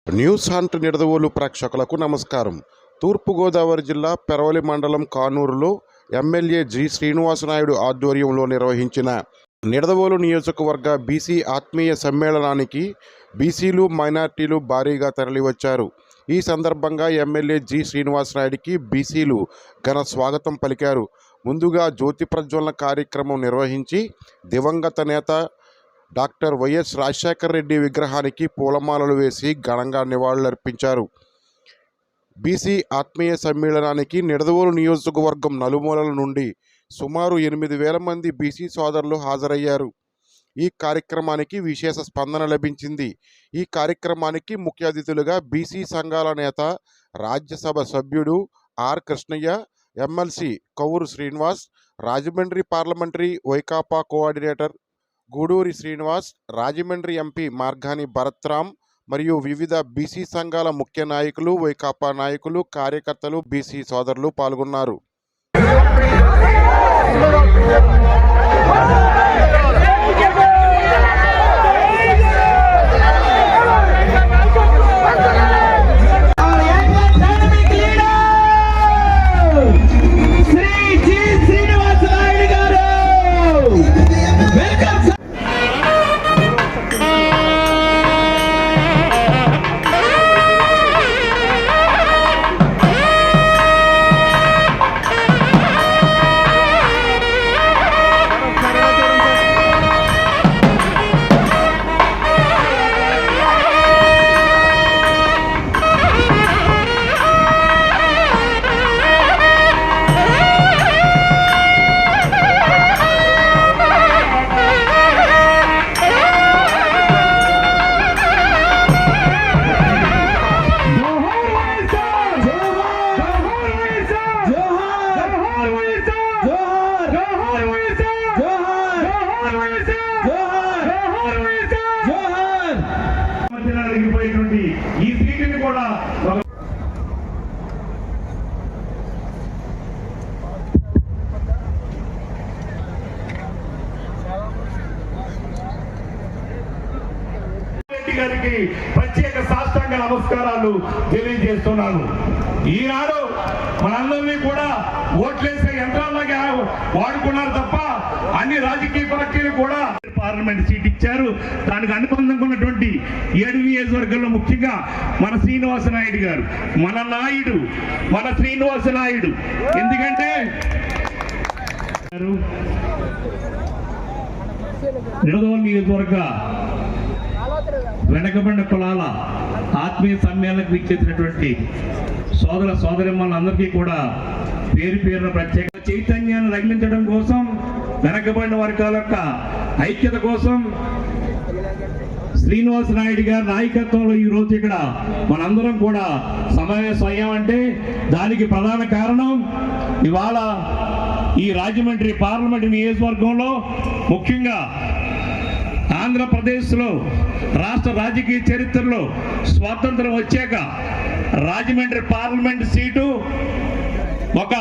News hunt Nidadavolu ప్రేక్షకులకు నమస్కారం. తూర్పుగోదావరి జిల్లా పెరవలి మండలం కానూరులో ఎమ్మెల్యే జి శ్రీనివాసనాయుడు ఆధ్వర్యంలో నిర్వహించిన నిడదవోలు నియోజకవర్గ బీసీ ఆత్మీయ సమ్మేళనానికి బీసీలు, మైనార్టీలు భారీగా తరలివచ్చారు. ఈ సందర్భంగా ఎమ్మెల్యే జి శ్రీనివాసనాయుడికి బీసీలు ఘన స్వాగతం పలికారు. ముందుగా జ్యోతి ప్రజ్వలన కార్యక్రమం నిర్వహించి దివంగత నేత డాక్టర్ వైఎస్ రాజశేఖర రెడ్డి విగ్రహానికి పూలమాలలు వేసి ఘనంగా నివాళులర్పించారు. బీసీ ఆత్మీయ సమ్మేళనానికి నిడదవోలు నియోజకవర్గం నలుమూలల నుండి సుమారు 8,000 మంది బీసీ సోదరులు హాజరయ్యారు. ఈ కార్యక్రమానికి విశేష స్పందన లభించింది. ఈ కార్యక్రమానికి ముఖ్య అతిథులుగా బీసీ సంఘాల నేత, రాజ్యసభ సభ్యుడు R Krishnaiah, MLC Kauru Srinivas, Rajahmundry parliamentary Vaikapa coordinator Guduri Srinivas, Rajahmundry MP Margani Bharatram మరియు వివిధ బీసీ సంఘాల ముఖ్య నాయకులు, వైకాపా నాయకులు, కార్యకర్తలు, బీసీ సోదరులు పాల్గొన్నారు. ఈ సీటుని కూడా గారికి ప్రత్యేక సాష్టాంగ నమస్కారాలు తెలియజేస్తున్నాను. ఈనాడు మనందరినీ కూడా ఓట్లేసే యంత్రాలుగా వాడుకున్నారు తప్ప అన్ని రాజకీయ పార్టీలు కూడా పార్లమెంట్ సీట్ ఇచ్చారు. దానికి అనుబంధంగా ఉన్నటువంటి 7 నియోజకవర్గాల్లో ముఖ్యంగా మన శ్రీనివాసనాయుడు గారు, మన నాయుడు, మన శ్రీనివాసనాయుడు. ఎందుకంటే నిడదవోలు నియోజకవర్గ వెనకబడిన కులాల ఆత్మీయ సమ్మేళనకు ఇచ్చేసినటువంటి సోదర సోదరిమ్మలందరికీ కూడా పేరు పేరున ప్రత్యేక చైతన్యాన్ని రగిలించడం కోసం, వెనకబడిన వర్గాల యొక్క ఐక్యత కోసం శ్రీనివాసనాయుడు గారి నాయకత్వంలో ఈ రోజు ఇక్కడ మనందరం కూడా సమావేశం అయ్యామంటే దానికి ప్రధాన కారణం ఇవాళ ఈ రాజమండ్రి పార్లమెంటు నియోజకవర్గంలో ముఖ్యంగా ఆంధ్రప్రదేశ్లో రాష్ట్ర రాజకీయ చరిత్రలో స్వాతంత్రం వచ్చాక రాజమండ్రి పార్లమెంట్ సీటు ఒక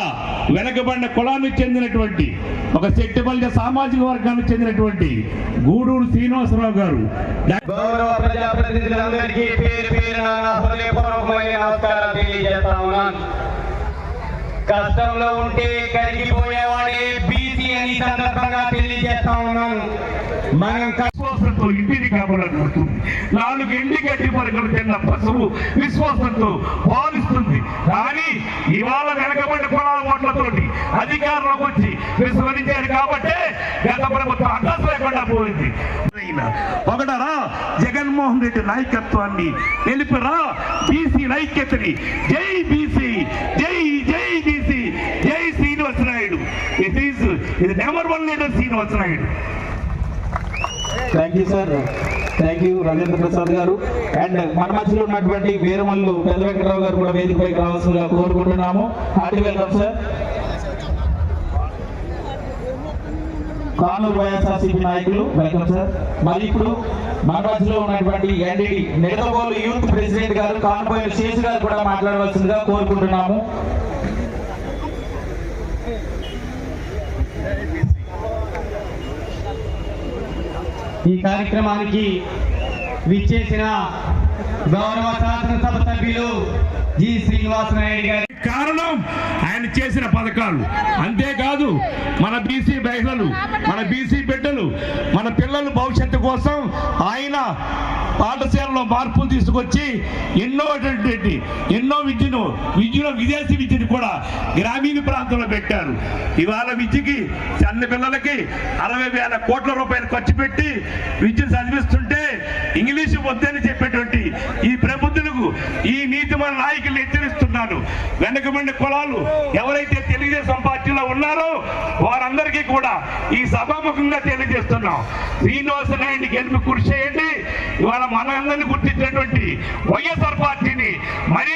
వెనకబడిన కులానికి చెందినటువంటి, ఒక శెట్టిపల్లి సామాజిక వర్గానికి చెందినటువంటి గూడూరు శ్రీనివాసరావు గారు. గౌరవ ప్రజాప్రతినిధులందరికీ పేరు పేరున హృదయపూర్వకమైన నమస్కారాలు తెలియజేస్తా ఉన్నాను. కష్టంలో ఉంటే కరిగిపోయేవాడే బీసీ అని సందర్భంగా తెలియజేస్తా ఉన్నాను. మనం విశ్వాసంతో ఇంటిని కాపాడుతుంది. 4 ఎండి గడ్డి పరుగులు తిన్న పశువు విశ్వాసంతో పాలిస్తుంది. కానీ ఇవాళ వెనకబడిన కులాల ఓట్లతోటి అధికారంలోకి వచ్చి విస్మరించారు కాబట్టి గత ప్రభుత్వం అడ్రస్ లేకుండా పోయింది. ఒకటరా జగన్మోహన్ రెడ్డి నాయకత్వాన్ని నిలిపిరా బీసీ ఐక్యతని. జై బీసీ, జై జై బీసీ, జై శ్రీనివాసనాయుడు. ఇది number 1 leader Srinivasa Naidu. Thank you sir, thank you Rajendra Prasad గారు. అండ్ మన మధ్యలో ఉన్నటువంటి వీరమల్లు పెద్ద వెంకటరావు గారు కూడా వేదికపైకి రావాల్సిందిగా కోరుకుంటున్నాము. Hearty welcome sir. Kanuru YSRCP నాయకులు వెల్కమ్ సార్. మరి ఇప్పుడు మన మధ్యలో ఉన్నటువంటి ఎన్డీడీ నిడదవోలు యూత్ ప్రెసిడెంట్ గారు కాన్పోయిన శేషు గారు కూడా మాట్లాడవలసిందిగా కోరుకుంటున్నాము. ఈ కార్యక్రమానికి విచ్చేసిన గౌరవ శాసనసభ సభ్యులు జి శ్రీనివాసనాయుడు గారి కారణం ఆయన చేసిన పథకాలు. అంతేకాదు మన బీసీ మహిళలు, మన బీసీ బిడ్డలు, మన పిల్లల భవిష్యత్తు కోసం ఆయన పాఠశాలలో మార్పులు తీసుకొచ్చి ఎన్నో విద్యను విదేశీ విద్యను కూడా గ్రామీణ ప్రాంతంలో పెట్టారు. ఇవాళ విద్యకి చిన్న పిల్లలకి 60,000 కోట్ల రూపాయలు ఖర్చు పెట్టి విద్యను చదివిస్తుంటే ఇంగ్లీషు వద్దని చెప్పేటువంటి ఈ ప్రబుద్ధులకు, ఈ నీతిమైన నాయకులు హెచ్చరిస్తున్నాను. వెనుకబడిన కులాలు ఎవరైతే తెలుగుదేశం పార్టీలో ఉన్నారో వారందరికీ కూడా ఈ సభాముఖంగా తెలియజేస్తున్నాం. శ్రీనివాసనాయుడిని గెలుపు కృషి చేయండి. ఇవాళ మనందరినీ గుర్తించినటువంటి వైఎస్ఆర్ పార్టీని మరి